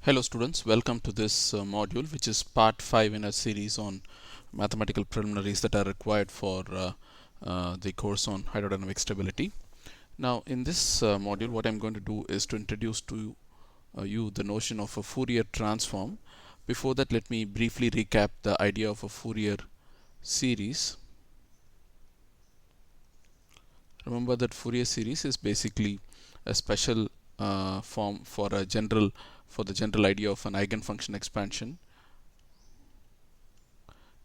Hello students, welcome to this module, which is part 5 in a series on mathematical preliminaries that are required for the course on hydrodynamic stability. Now in this module, what I'm going to do is to introduce to you the notion of a Fourier transform. Before that, let me briefly recap the idea of a Fourier series. Remember that Fourier series is basically a special form for the general idea of an eigenfunction expansion.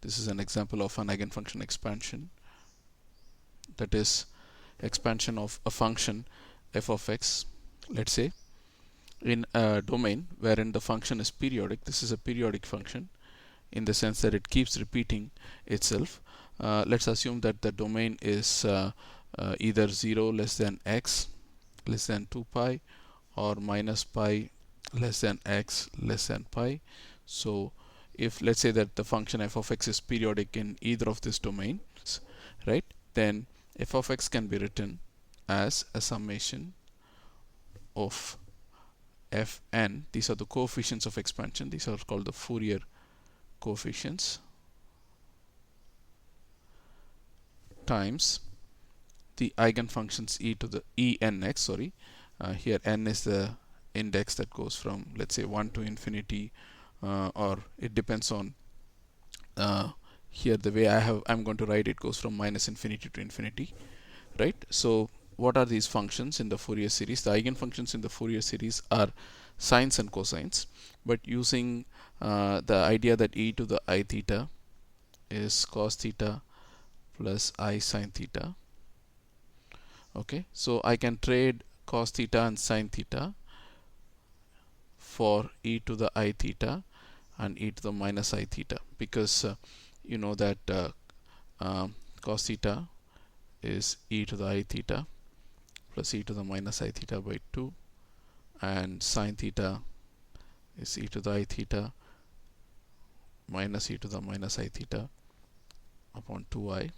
This is an example of an eigenfunction expansion, that is expansion of a function f of x, let's say, in a domain wherein the function is periodic. This is a periodic function in the sense that it keeps repeating itself. Let's assume that the domain is either 0 less than x less than 2 pi or minus pi less than x less than pi. So if let's say that the function f of x is periodic in either of these domains, right, then f of x can be written as a summation of fn. These are the coefficients of expansion. These are called the Fourier coefficients times the eigenfunctions e to the enx. Here n is the index that goes from, let's say, 1 to infinity, or it depends on here the way I'm going to write it goes from minus infinity to infinity, right? So what are these functions in the Fourier series? The eigenfunctions in the Fourier series are sines and cosines, but using the idea that e to the I theta is cos theta plus I sine theta. Okay, so I can trade cos theta and sine theta for e to the I theta and e to the minus I theta, because you know that cos theta is e to the I theta plus e to the minus I theta by 2, and sine theta is e to the I theta minus e to the minus I theta upon 2i.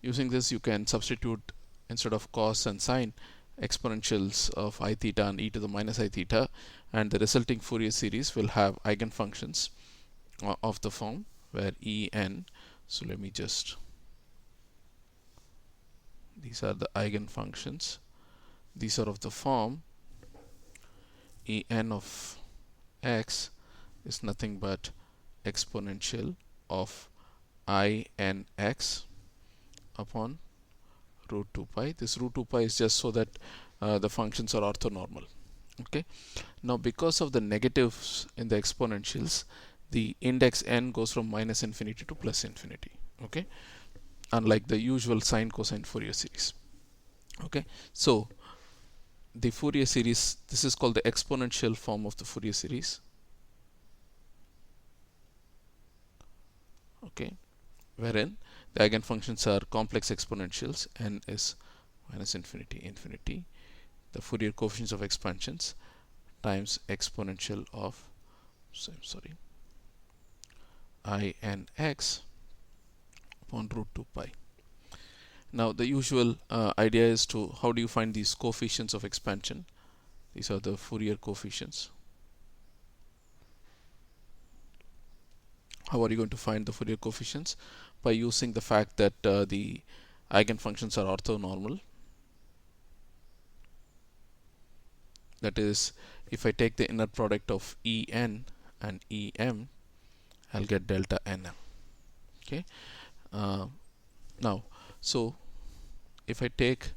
Using this, you can substitute, instead of cos and sine, exponentials of I theta and e to the minus I theta, and the resulting Fourier series will have eigenfunctions of the form where en, so let me just, these are the eigenfunctions. These are of the form en of x is nothing but exponential of I n x upon root 2 pi. This root 2 pi is just so that the functions are orthonormal. Okay. Now, because of the negatives in the exponentials, the index n goes from minus infinity to plus infinity. Okay, unlike the usual sine cosine Fourier series. Okay, so the Fourier series, this is called the exponential form of the Fourier series. Okay, wherein the eigenfunctions are complex exponentials. N is minus infinity, infinity, the Fourier coefficients of expansions times exponential of I n x upon root 2 pi. Now the usual idea is to, how do you find these coefficients of expansion? These are the Fourier coefficients. How are you going to find the Fourier coefficients? By using the fact that the eigenfunctions are orthonormal. That is, if I take the inner product of En and Em, I'll get delta Nm. Okay. Now, so if I take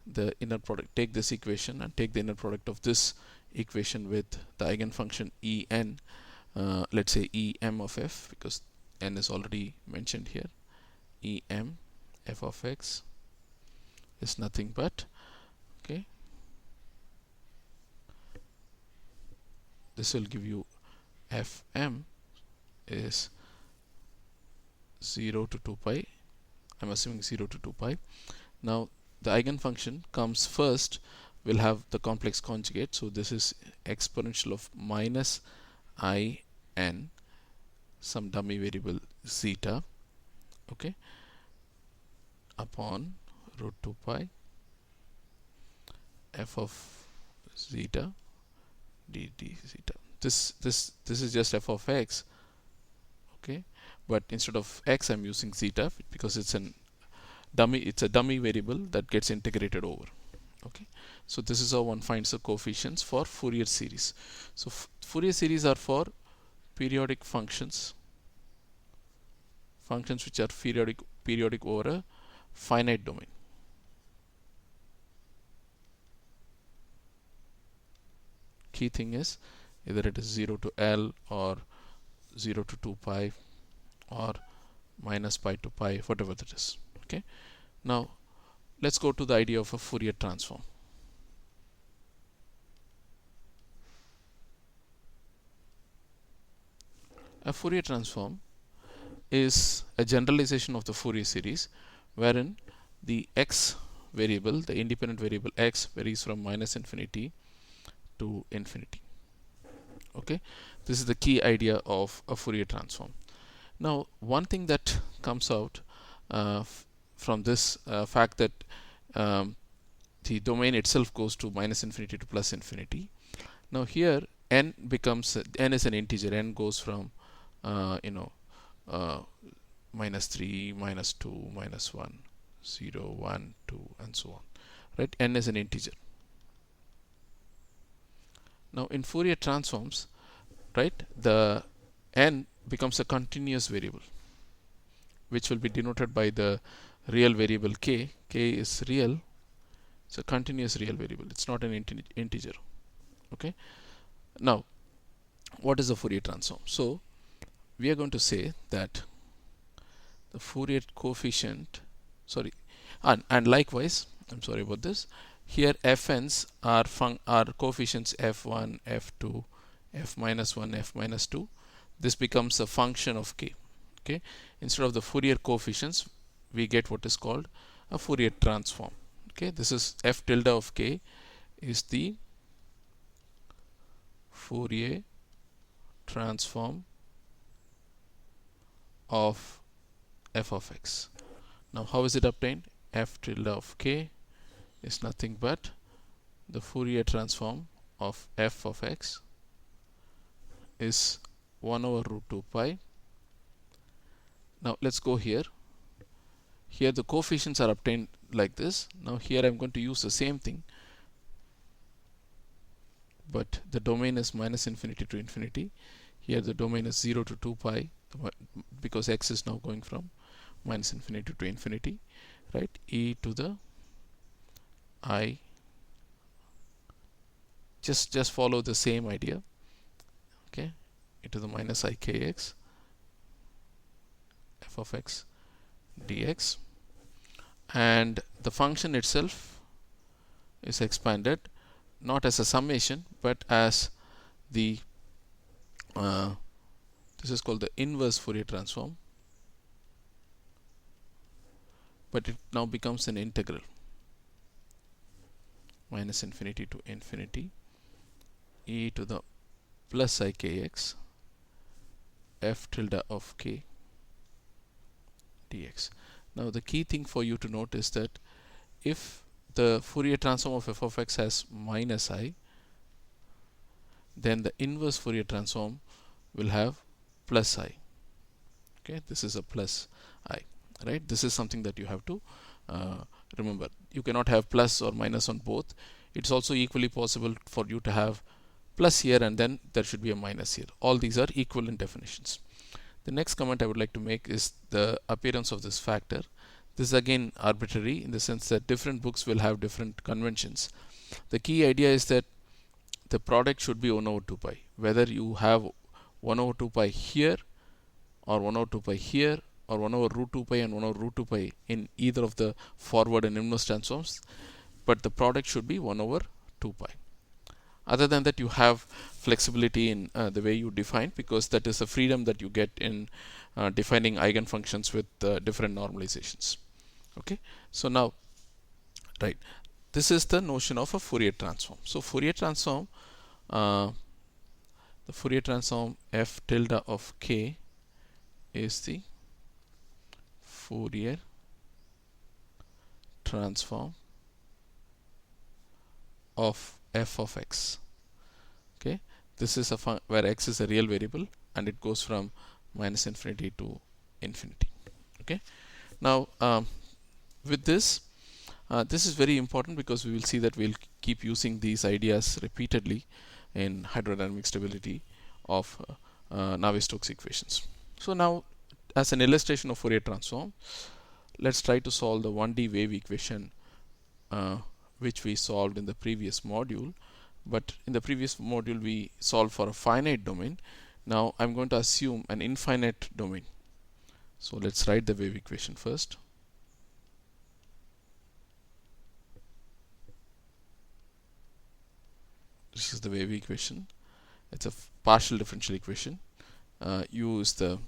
the inner product, take this equation and take the inner product of this equation with the eigenfunction En, let's say Em of f, because n is already mentioned here. Em f of x is nothing but, okay, this will give you fm is 0 to 2 pi. I'm assuming 0 to 2 pi. Now the eigenfunction comes first, will have the complex conjugate, so this is exponential of minus I n, some dummy variable zeta, okay, upon root 2 pi f of zeta. d zeta. This is just f of x, okay, but instead of x I'm using zeta because it's a dummy variable that gets integrated over. Okay, so this is how one finds the coefficients for Fourier series. So Fourier series are for periodic functions which are periodic over a finite domain. Key thing is either it is 0 to L or 0 to 2 pi or minus pi to pi, whatever that is. Okay, now let's go to the idea of a Fourier transform. A Fourier transform is a generalization of the Fourier series wherein the x variable, the independent variable x, varies from minus infinity to infinity. Okay, this is the key idea of a Fourier transform. Now, one thing that comes out from this fact that the domain itself goes to minus infinity to plus infinity. Now here n is an integer. N goes from minus 3, minus 2, minus 1, 0, 1, 2, and so on. Right? N is an integer. Now in Fourier transforms, right, the n becomes a continuous variable, which will be denoted by the real variable k. K is real. It's a continuous real variable. It's not an integer. Okay. Now, what is a Fourier transform? So we are going to say that the Fourier coefficient, and likewise, I'm sorry about this. Here fn's are coefficients f1, f2, f minus 1, f minus 2. This becomes a function of k. Okay, instead of the Fourier coefficients, we get what is called a Fourier transform. Okay, this is f tilde of k is the Fourier transform of f of x. Now, how is it obtained? F tilde of k is nothing but the Fourier transform of f of x is 1 over root 2 pi. Now, let's go here. Here the coefficients are obtained like this. Now, here I'm going to use the same thing, but the domain is minus infinity to infinity. Here the domain is 0 to 2 pi because x is now going from minus infinity to infinity, right? E to the I. Just follow the same idea. Okay, e to the minus I kx f of x dx, and the function itself is expanded not as a summation but as the this is called the inverse Fourier transform, but it now becomes an integral minus infinity to infinity e to the plus I kx f tilde of k dx. Now the key thing for you to note is that if the Fourier transform of f of x has minus I, then the inverse Fourier transform will have plus I. Okay, this is a plus I, right? This is something that you have to remember. You cannot have plus or minus on both. It's also equally possible for you to have plus here and then there should be a minus here. All these are equivalent definitions. The next comment I would like to make is the appearance of this factor. This is again arbitrary in the sense that different books will have different conventions. The key idea is that the product should be 1 over 2 pi. Whether you have 1 over 2 pi here or 1 over 2 pi here or 1 over root 2 pi and 1 over root 2 pi in either of the forward and inverse transforms, but the product should be 1 over 2 pi. Other than that, you have flexibility in the way you define, because that is a freedom that you get in defining eigenfunctions with different normalizations. Okay, so now, right, this is the notion of a Fourier transform. So Fourier transform, the Fourier transform f tilde of k is the Fourier transform of f of x. Okay, this is where x is a real variable, and it goes from minus infinity to infinity. Okay. Now with this, this is very important because we will see that we'll keep using these ideas repeatedly in hydrodynamic stability of Navier-Stokes equations. So now, as an illustration of Fourier transform, let's try to solve the 1D wave equation which we solved in the previous module. But in the previous module we solved for a finite domain. Now I'm going to assume an infinite domain. So let's write the wave equation first. This is the wave equation. It's a partial differential equation. U is the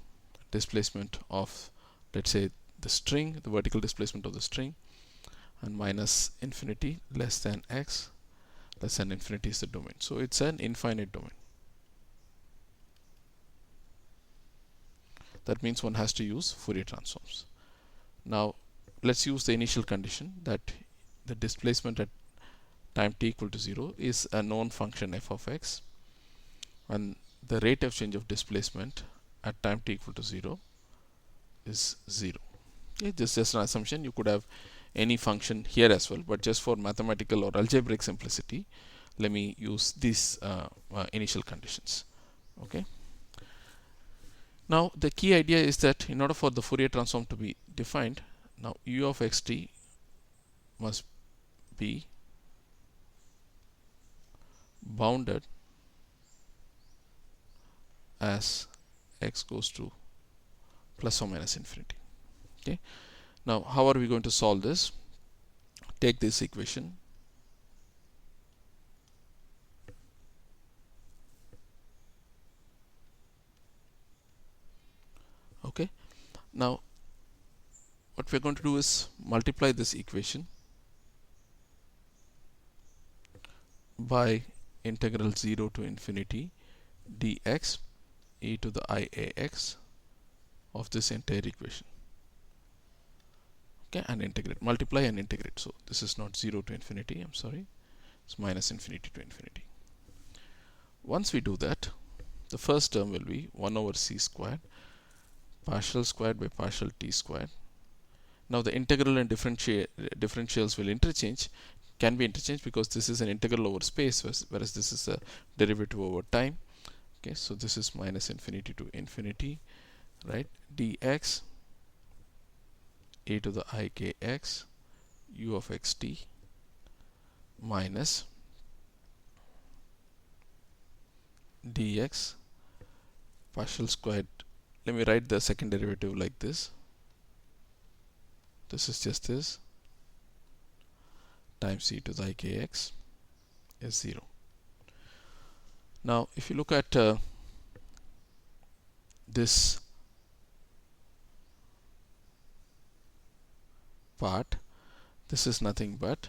displacement of, let's say, the string, the vertical displacement of the string, and minus infinity less than x less than infinity is the domain. So it's an infinite domain. That means one has to use Fourier transforms. Now let's use the initial condition that the displacement at time t equal to 0 is a known function f of x, and the rate of change of displacement at time t equal to 0 is 0. Okay, this is just an assumption. You could have any function here as well, but just for mathematical or algebraic simplicity, let me use these initial conditions. Okay. Now the key idea is that in order for the Fourier transform to be defined, now u of xt must be bounded as x goes to plus or minus infinity. Okay. Now how are we going to solve this? Take this equation, okay. Now what we're going to do is multiply this equation by integral 0 to infinity dx e to the iax of this entire equation. Okay, and integrate, multiply and integrate. So this is not 0 to infinity, I'm sorry, it's minus infinity to infinity. Once we do that, the first term will be 1 over c squared partial squared by partial t squared. Now the integral and differentials will interchange, can be interchanged because this is an integral over space, whereas this is a derivative over time. Okay, so this is minus infinity to infinity, right? Dx e to the ikx u of xt minus dx partial squared. Let me write the second derivative like this. This is just this times e to the ikx is 0. Now if you look at this part, this is nothing but,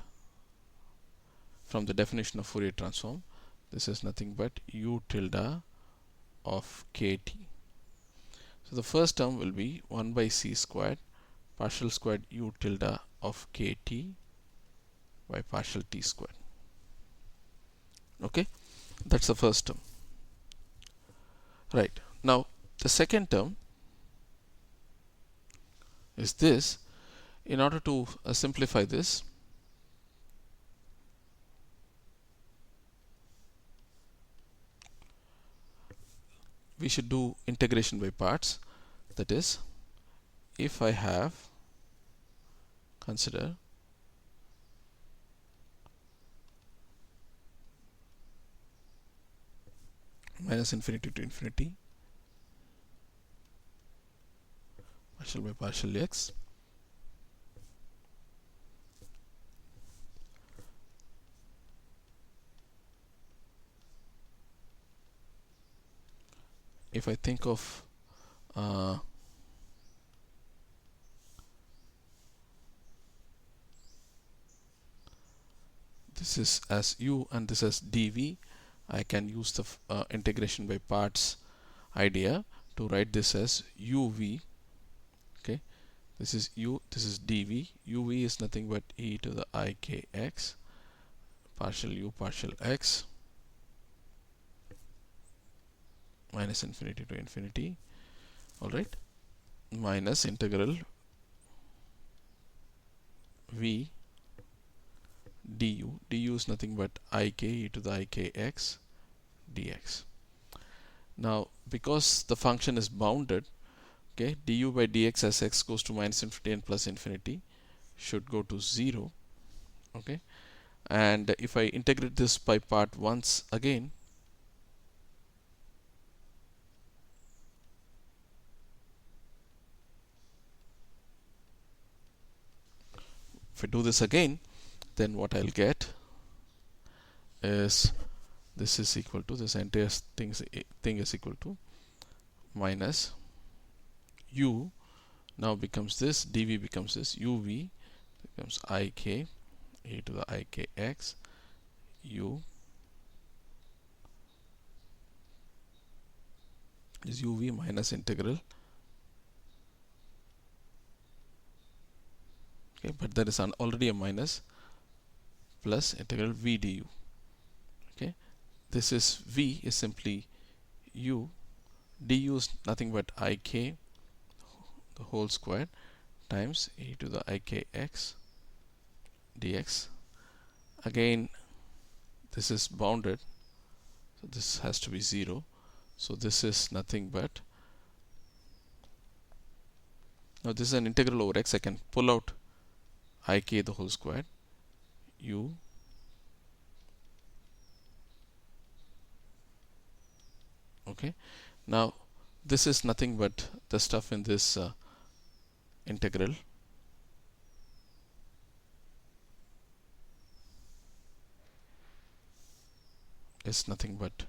from the definition of Fourier transform, this is nothing but u tilde of kt. So the first term will be 1 by c squared partial squared u tilde of kt by partial t squared. Okay, that's the first term. Right, now the second term is this. In order to simplify this, we should do integration by parts. That is, if I have, consider minus infinity to infinity partial by partial x if I think of this is as u and this as dv, I can use the integration by parts idea to write this as uv. Okay, this is u, this is dv. uv is nothing but e to the ikx partial u partial x minus infinity to infinity, alright, minus integral v du. Du is nothing but ik e to the ikx dx. Now because the function is bounded, okay, du by dx as x goes to minus infinity and plus infinity should go to 0, okay, and if I integrate this by part once again, if I do this again, then what I'll get is this is equal to, this entire thing is equal to minus u now becomes this, dv becomes this, uv becomes ik e to the ikx u is uv minus integral, okay, but there is already a minus, plus integral v du. Okay, this is v is simply u, du is nothing but ik the whole square times e to the ikx dx. Again this is bounded, so this has to be 0, so this is nothing but, now this is an integral over x, I can pull out ik the whole square u okay. Now this is nothing but the stuff in this integral, is nothing but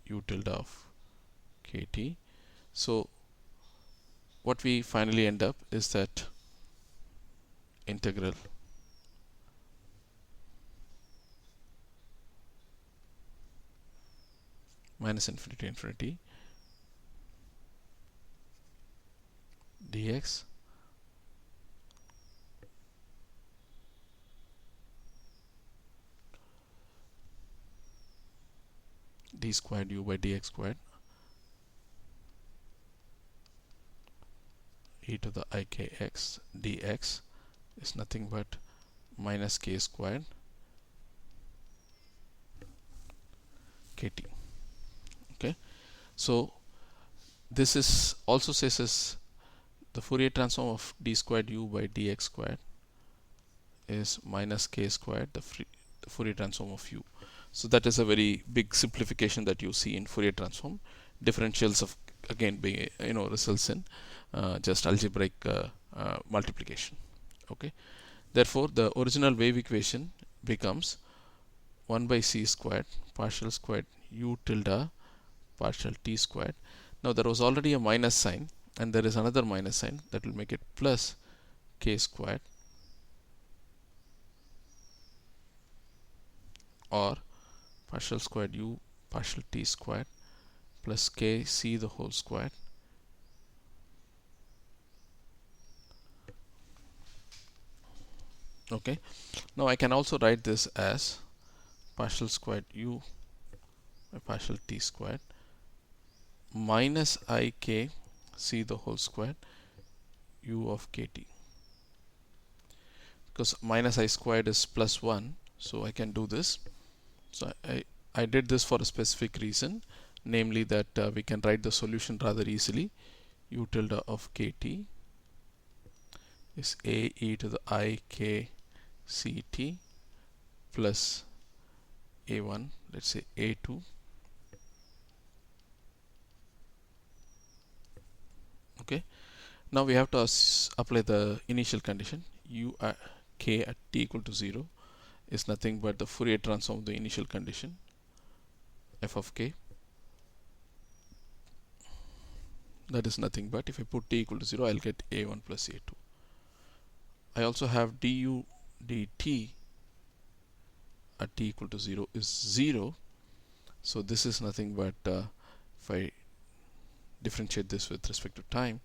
u tilde of kt. So what we finally end up is that integral minus infinity to infinity dx d squared u by dx squared e to the ikx dx is nothing but minus k squared kt. Okay, so this is also says as the Fourier transform of d squared u by dx squared is minus k squared, the Fourier transform of u. So that is a very big simplification that you see in Fourier transform. Differentials of again being results in just algebraic multiplication. Okay, therefore the original wave equation becomes 1 by c squared partial squared u tilde partial t squared. Now there was already a minus sign and there is another minus sign that will make it plus k squared or partial squared u partial t squared plus k c the whole squared okay. Now I can also write this as partial squared u by partial t squared minus ik c the whole squared u of kt, because minus I squared is plus 1, so I can do this. So I did this for a specific reason, namely that we can write the solution rather easily. U tilde of kt is a e to the I k c t plus a1, let's say a2 okay. Now we have to apply the initial condition u k at t equal to 0 is nothing but the Fourier transform of the initial condition f of k, that is nothing but if I put t equal to 0 I'll get a1 plus a2. I also have du dt at t equal to 0 is 0, so this is nothing but if I differentiate this with respect to time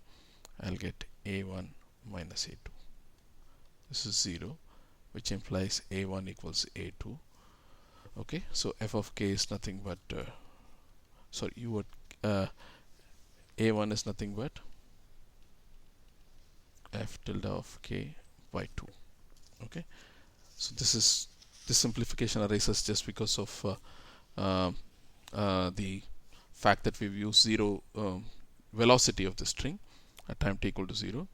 I'll get a1 minus a2. This is 0, which implies a1 equals a2. Okay, so f of k is nothing but sorry, u a1 is nothing but f tilde of k by 2. Okay, so this simplification arises just because of the fact that we've used zero velocity of the string at time t equal to 0,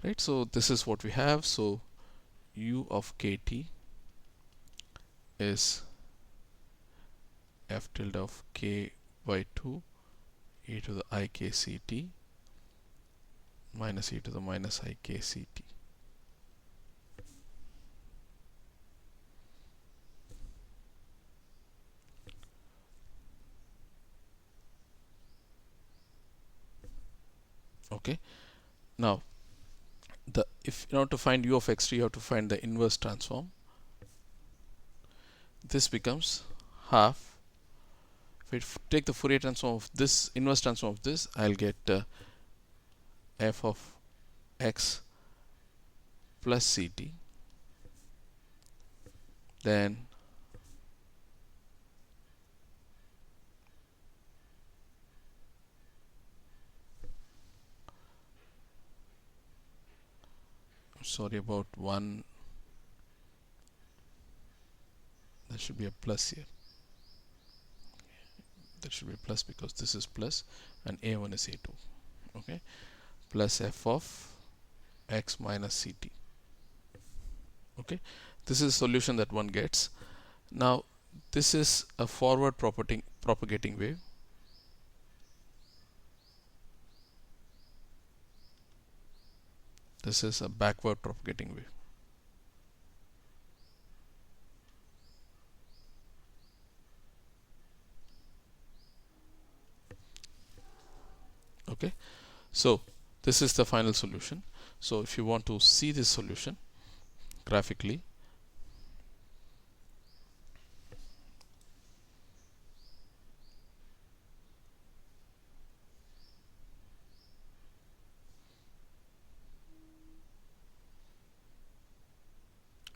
right? So this is what we have. So u of kt is f tilde of k by 2 e to the I k c t minus e to the minus I k c t. Okay, now if in order to find u of x t, you have to find the inverse transform. This becomes half. If I take the Fourier transform of this, inverse transform of this, I'll get f of x plus ct, then sorry about one, there should be a plus here. There should be a plus because this is plus and a1 is a2. Okay, plus f of x minus ct. Okay, this is a solution that one gets. Now this is a forward propagating wave. This is a backward propagating wave. Okay, so this is the final solution. So if you want to see this solution graphically,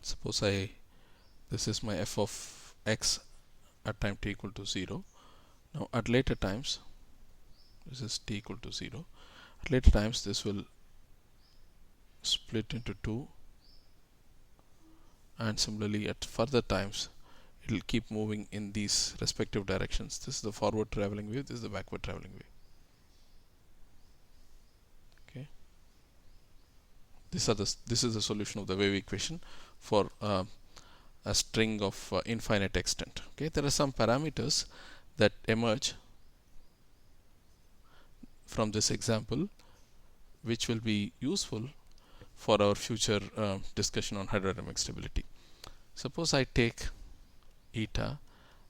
suppose this is my f of x at time t equal to 0. Now at later times, this is t equal to 0. At later times this will split into 2, and similarly at further times it will keep moving in these respective directions. This is the forward traveling wave, this is the backward traveling wave. Okay, this is the solution of the wave equation for a string of infinite extent. Okay, there are some parameters that emerge from this example which will be useful for our future discussion on hydrodynamic stability. Suppose I take eta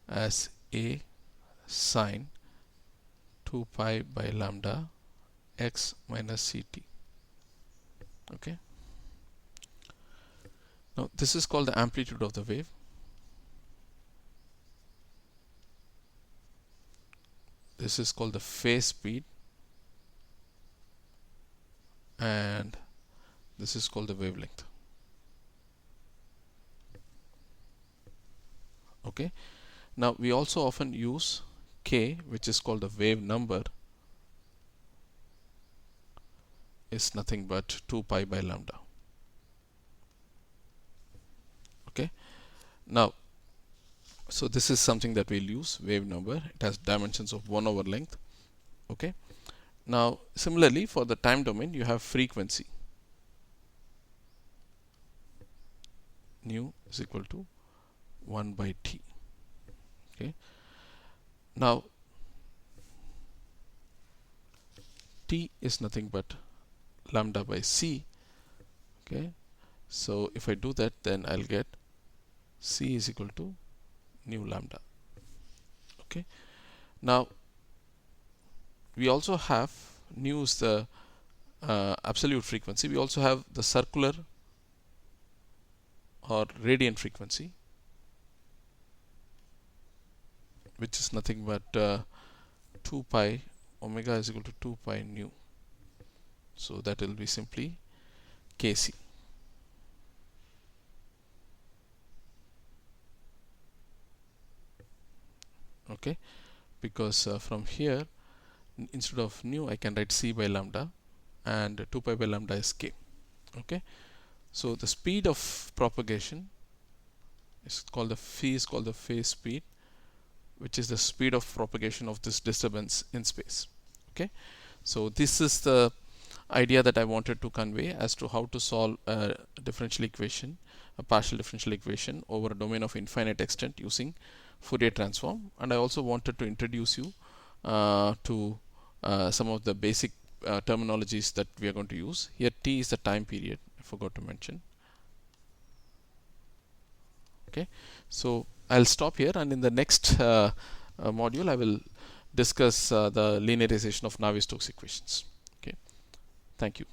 as a sine 2 pi by lambda x minus ct. Okay, now this is called the amplitude of the wave. This is called the phase speed, and this is called the wavelength. Okay, now we also often use k, which is called the wave number, is nothing but 2 pi by lambda. Okay, now so this is something that we'll use, wave number. It has dimensions of 1 over length. Okay, now similarly for the time domain you have frequency. Nu is equal to 1 by t. Okay, now t is nothing but lambda by c. Okay, so if I do that, then I'll get c is equal to nu lambda. Okay, now we also have, nu is the absolute frequency. We also have the circular or radiant frequency, which is nothing but 2 pi omega is equal to 2 pi nu. So that will be simply kc. Okay, because from here instead of nu I can write c by lambda, and 2 pi by lambda is k. Okay, so the speed of propagation is called the phase speed, which is the speed of propagation of this disturbance in space. Okay, so this is the idea that I wanted to convey as to how to solve a differential equation, a partial differential equation over a domain of infinite extent using Fourier transform. And I also wanted to introduce you to some of the basic terminologies that we are going to use. Here t is the time period, I forgot to mention. Okay, so I'll stop here, and in the next module I will discuss the linearization of Navier-Stokes equations. Okay, thank you.